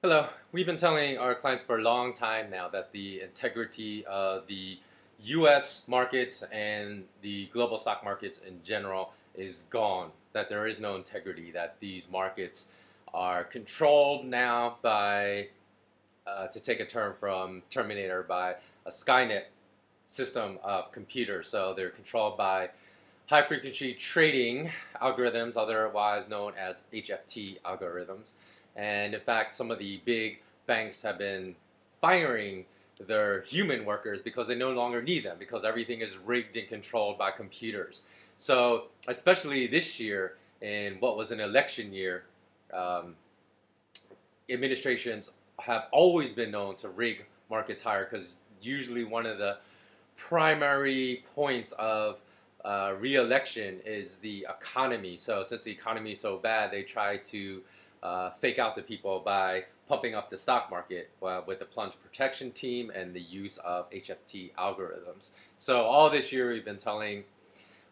Hello. We've been telling our clients for a long time now that the integrity of the US markets and the global stock markets in general is gone, that there is no integrity, that these markets are controlled now by, to take a term from Terminator, by a Skynet system of computers. So they're controlled by high frequency trading algorithms, otherwise known as HFT algorithms. And in fact, some of the big banks have been firing their human workers because they no longer need them because everything is rigged and controlled by computers. So, especially this year, in what was an election year, um, administrations have always been known to rig markets higher because usually one of the primary points of re-election is the economy. So since the economy is so bad, they try to fake out the people by pumping up the stock market with the plunge protection team and the use of HFT algorithms. So all this year we've been telling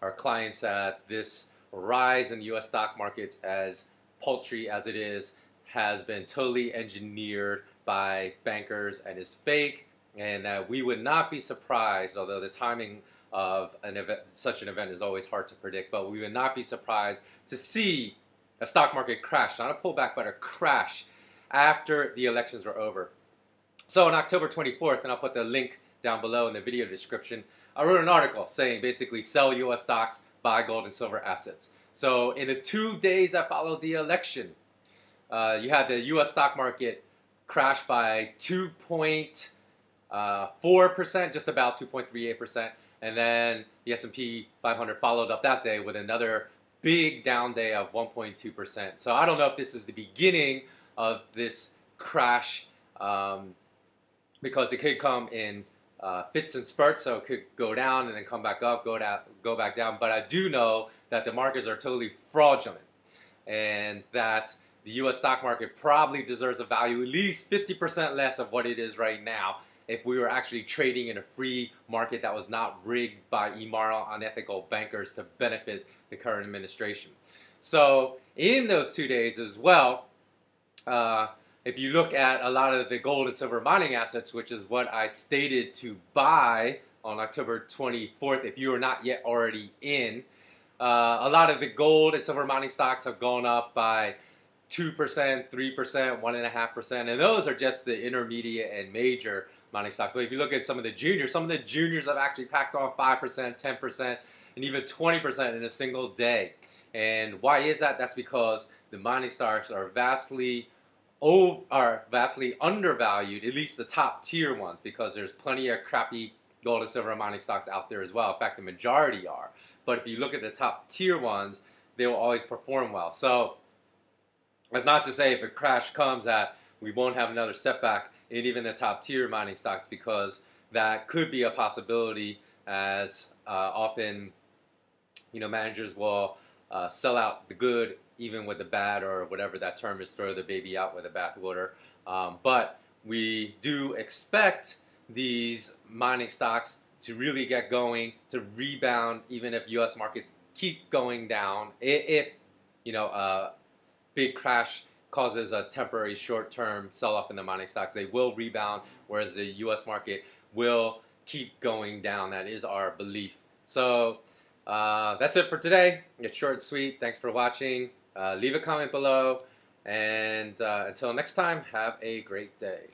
our clients that this rise in the US stock markets, as paltry as it is, has been totally engineered by bankers and is fake, and that we would not be surprised, although the timing of an event, such an event is always hard to predict, but we would not be surprised to see a stock market crash, not a pullback, but a crash after the elections were over. So on October 24th, and I'll put the link down below in the video description, I wrote an article saying basically sell US stocks, buy gold and silver assets. So in the 2 days that followed the election, you had the US stock market crash by 2.4%, just about 2.38%, and then the S&P 500 followed up that day with another big down day of 1.2%. So I don't know if this is the beginning of this crash, because it could come in fits and spurts, so it could go down and then come back up, go back down. But I do know that the markets are totally fraudulent, and that the U.S. stock market probably deserves a value at least 50% less of what it is right now if we were actually trading in a free market that was not rigged by immoral, unethical bankers to benefit the current administration. So in those 2 days as well, if you look at a lot of the gold and silver mining assets, which is what I stated to buy on October 24th, if you are not yet already in, a lot of the gold and silver mining stocks have gone up by 2%, 3%, 1.5%, and those are just the intermediate and major mining stocks. But if you look at some of the juniors have actually packed on 5%, 10%, and even 20% in a single day. And why is that? That's because the mining stocks are vastly undervalued, at least the top tier ones, because there's plenty of crappy gold and silver mining stocks out there as well. In fact, the majority are. But if you look at the top tier ones, they will always perform well. So that's not to say if a crash comes that we won't have another setback in even the top tier mining stocks, because that could be a possibility, as often managers will sell out the good even with the bad, or whatever that term is, throw the baby out with the bathwater. But we do expect these mining stocks to really get going, to rebound, even if U.S. markets keep going down. If a big crash causes a temporary short-term sell-off in the mining stocks, they will rebound, whereas the U.S. market will keep going down. That is our belief. So that's it for today. It's short and sweet. Thanks for watching. Leave a comment below, and until next time, have a great day.